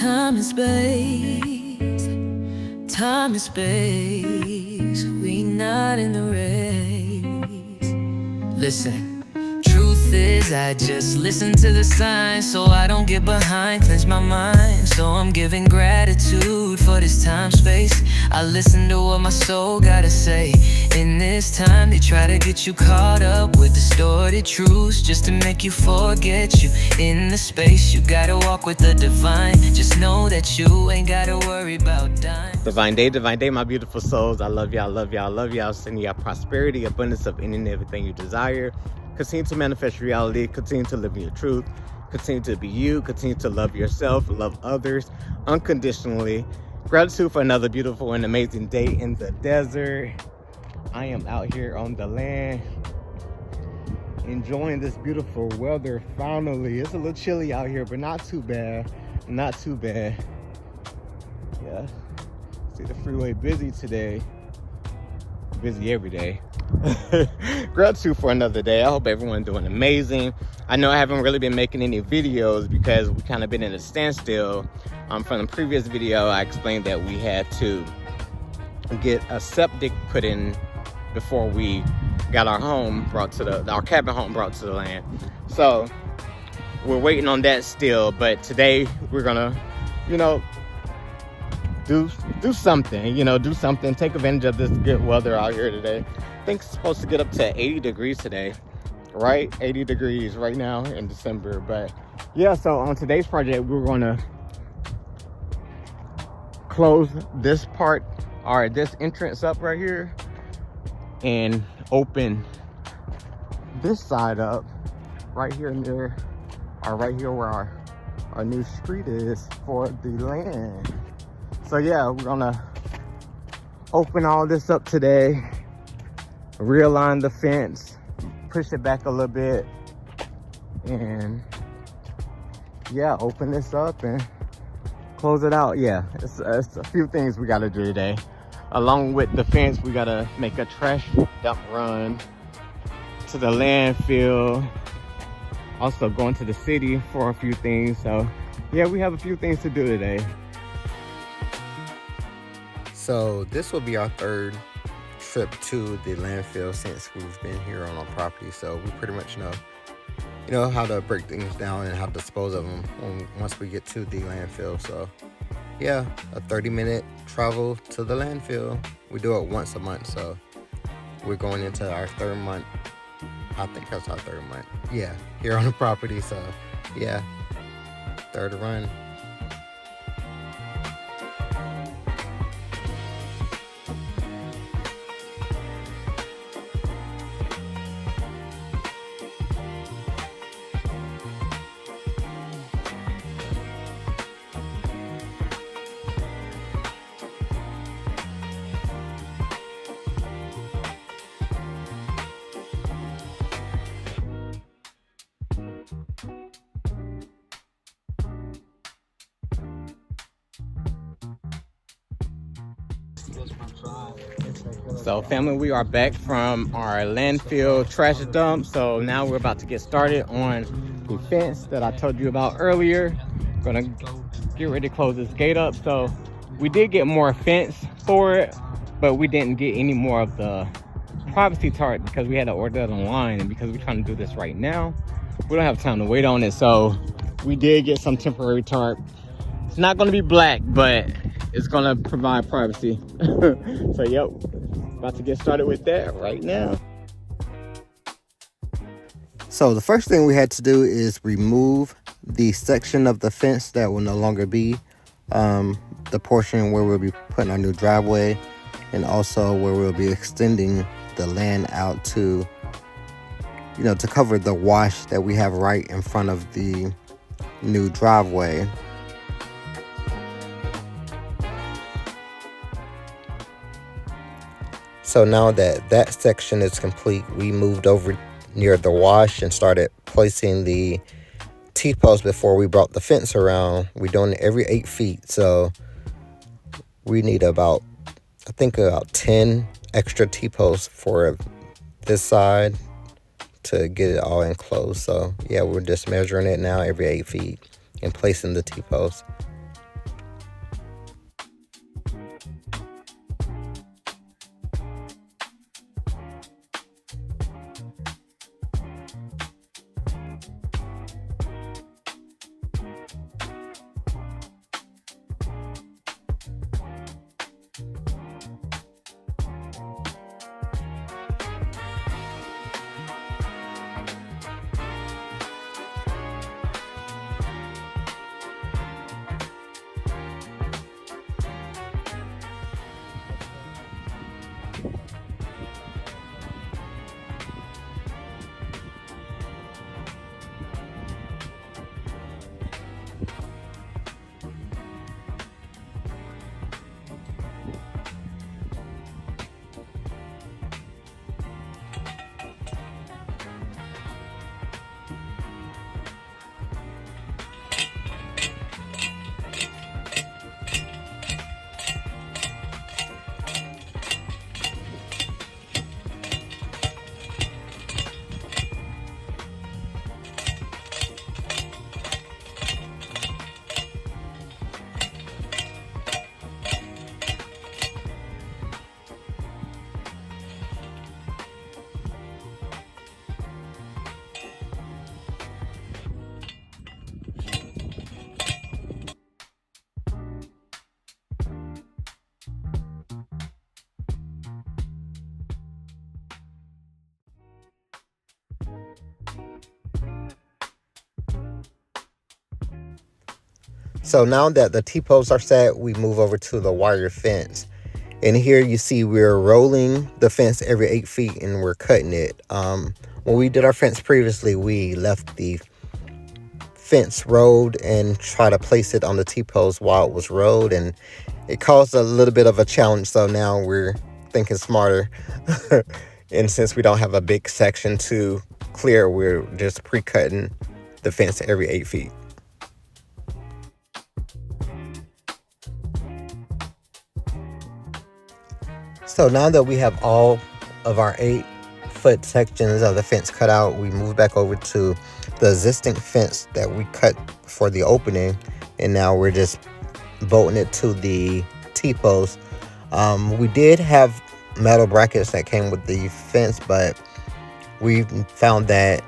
Time and space, time and space, we not in the race. Listen, truth is I just listen to the signs, so I don't get behind, cleanse my mind. So I'm giving gratitude for this time, space. I listen to what my soul gotta say. In this time they try to get you caught up with distorted truths, just to make you forget you in the space. You gotta walk with the divine. Just know that you ain't gotta worry about dying. Divine day, my beautiful souls. I love y'all, love y'all, love y'all. Sending y'all prosperity, abundance of any and everything you desire. Continue to manifest reality. Continue to live in your truth. Continue to be you. Continue to love yourself, love others unconditionally. Gratitude for another beautiful and amazing day in the desert. I am out here on the land, enjoying this beautiful weather finally. It's a little chilly out here, but not too bad. Not too bad. Yeah. See the freeway busy today. Busy every day. Gratitude for another day. I hope everyone's doing amazing. I know I haven't really been making any videos because we kind of been in a standstill. From the previous video, I explained that we had to get a septic put in before we got our cabin home brought to the land. So we're waiting on that still, but today we're gonna, do something, do something, take advantage of this good weather out here today. I think it's supposed to get up to 80 degrees today, right? 80 degrees right now in December. But yeah, so on today's project, we're gonna close this part, or this entrance up right here, and open this side up right here and there, or right here where our new street is for the land. So yeah, we're gonna open all this up today, realign the fence, push it back a little bit, and yeah, open this up and close it out. Yeah, it's a few things we gotta do today. Along with the fence, we gotta make a trash dump run to the landfill. Also going to the city for a few things. So yeah, we have a few things to do today. So this will be our third trip to the landfill since we've been here on our property. So we pretty much know how to break things down and how to dispose of them once we get to the landfill. So yeah, a 30-minute travel to the landfill. We do it once a month, so we're going into our third month. I think that's our third month. Yeah, here on the property. So yeah, third run. So family, we are back from our landfill trash dump. So now we're about to get started on the fence that I told you about earlier. Gonna get ready to close this gate up. So we did get more fence for it, but we didn't get any more of the privacy tarp because we had to order that online, and because we're trying to do this right now, we don't have time to wait on it. So we did get some temporary tarp. It's not going to be black, but it's going to provide privacy. So yep, about to get started with that right now. So the first thing we had to do is remove the section of the fence that will no longer be the portion where we'll be putting our new driveway, and also where we'll be extending the land out to, to cover the wash that we have right in front of the new driveway. So now that section is complete, we moved over near the wash and started placing the T-posts before we brought the fence around. We're doing it every 8 feet, so we need about 10 extra T-posts for this side to get it all enclosed. So yeah, we're just measuring it now every 8 feet and placing the T-posts. So now that the T-posts are set, we move over to the wire fence. And here you see we're rolling the fence every 8 feet and we're cutting it. When we did our fence previously, we left the fence rolled and try to place it on the T-post while it was rolled, and it caused a little bit of a challenge. So now we're thinking smarter. And since we don't have a big section to clear, we're just pre-cutting the fence every 8 feet. So now that we have all of our 8-foot sections of the fence cut out, we move back over to the existing fence that we cut for the opening, and now we're just bolting it to the T-post. We did have metal brackets that came with the fence, but we found that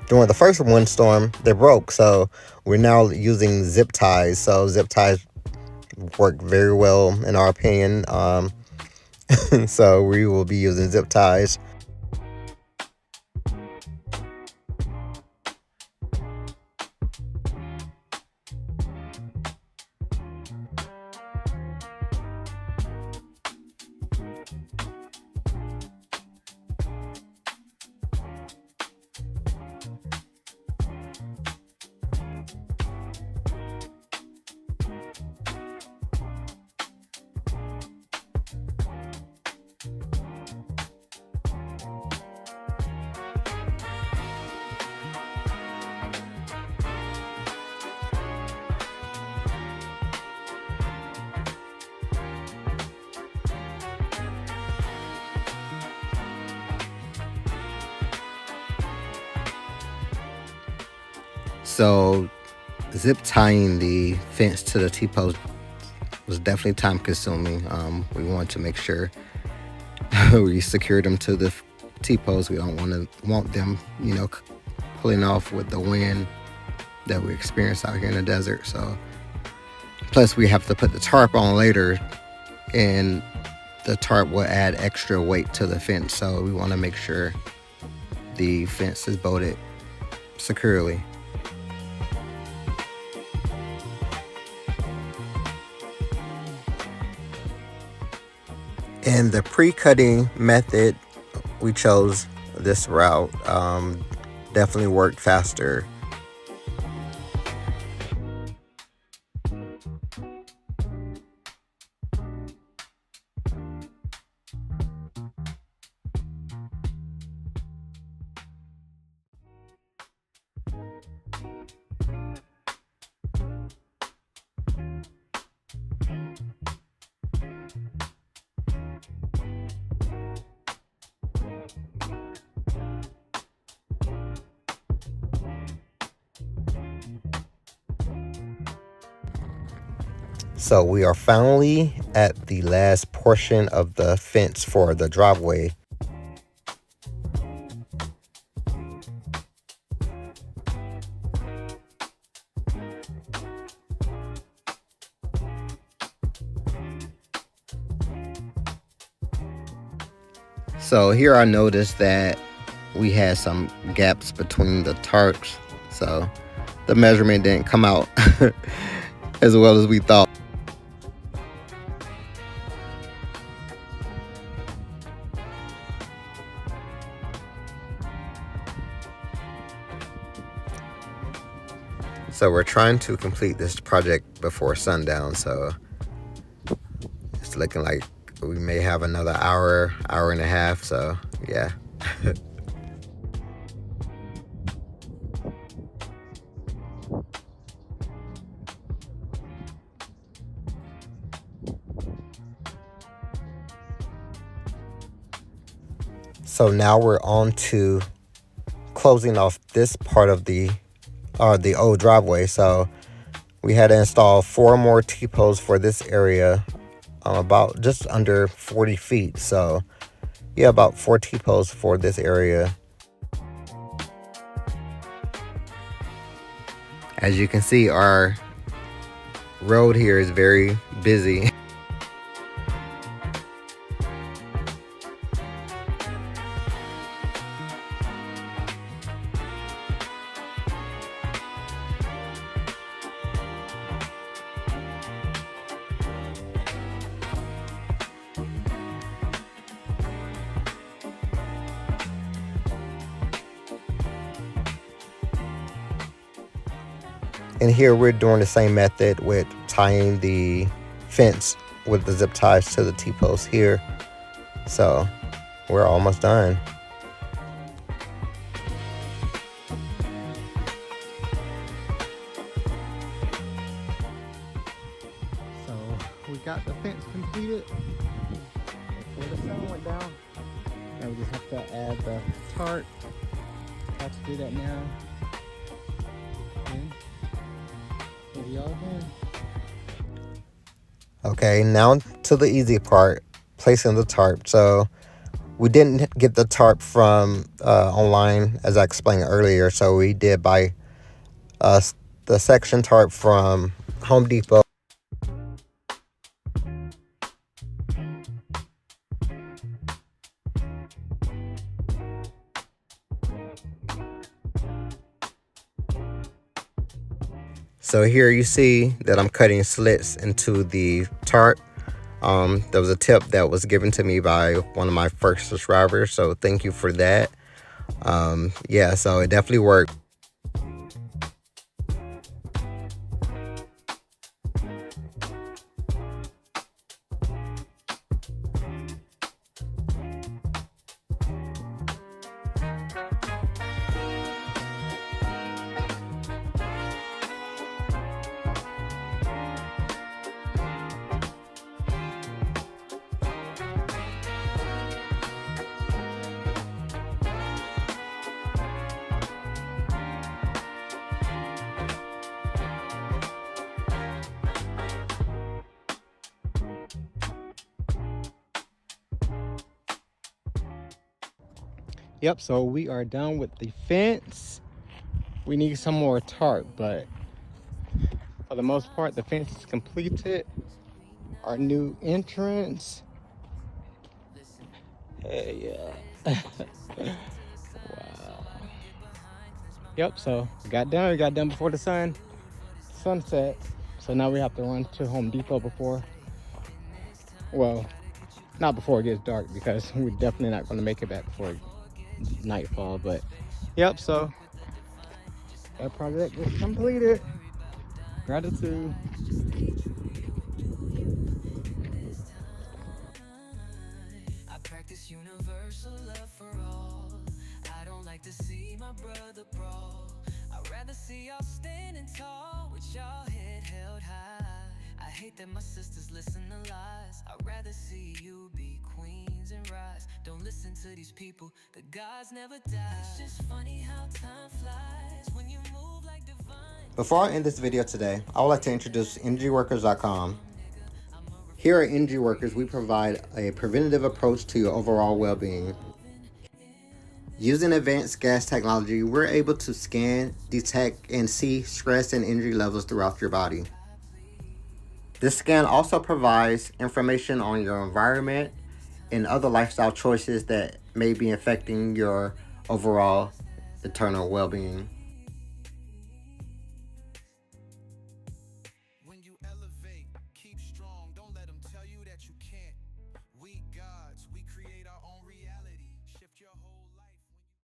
during the first windstorm they broke, so we're now using zip ties. So zip ties work very well in our opinion. So we will be using zip ties. So zip tying the fence to the T-post was definitely time consuming. We wanted to make sure we secured them to the T-post. We don't want them, pulling off with the wind that we experience out here in the desert. So plus we have to put the tarp on later, and the tarp will add extra weight to the fence. So we want to make sure the fence is bolted securely. And the pre-cutting method, we chose this route. Definitely worked faster. So we are finally at the last portion of the fence for the driveway. So here I noticed that we had some gaps between the tarps, so the measurement didn't come out as well as we thought. So we're trying to complete this project before sundown. So it's looking like we may have another hour and a half. So yeah. So now we're on to closing off this part of the old driveway. So we had to install 4 more T-posts for this area, about just under 40 feet. So yeah, about 4 T-posts for this area. As you can see, our road here is very busy. And here we're doing the same method with tying the fence with the zip ties to the T-posts here. So we're almost done. So we got the fence completed before the sun went down. Now we just have to add the tarp. Have to do that now. And we'll be all done. Okay, now to the easy part, placing the tarp. So we didn't get the tarp from online, as I explained earlier. So we did buy the section tarp from Home Depot. So here you see that I'm cutting slits into the tarp. There was a tip that was given to me by one of my first subscribers, so thank you for that. Yeah, so it definitely worked. Yep, so we are done with the fence. We need some more tarp, but for the most part, the fence is completed. Our new entrance. Hey, yeah. Wow. Yep, so we got done before the sunset. So now we have to run to Home Depot before, well, not before it gets dark, because we're definitely not going to make it back before nightfall. But yep, so that project is completed. Gratitude. I practice universal love for all. I don't like to see my brother brawl. I'd rather see y'all standing tall with y'all head held high. I hate that my sisters listen to lies. I'd rather see you be queens and rise. Don't listen to these people, the gods never die. It's just funny how time flies when you move like divine. Before I end this video today, I would like to introduce energyworkers.com. Here at Energy Workers, we provide a preventative approach to your overall well-being. Using advanced gas technology, we're able to scan, detect, and see stress and energy levels throughout your body. This scan also provides information on your environment and other lifestyle choices that may be affecting your overall eternal well-being. When you elevate, keep strong, don't let them tell you that you can't. We gods, we create our own reality.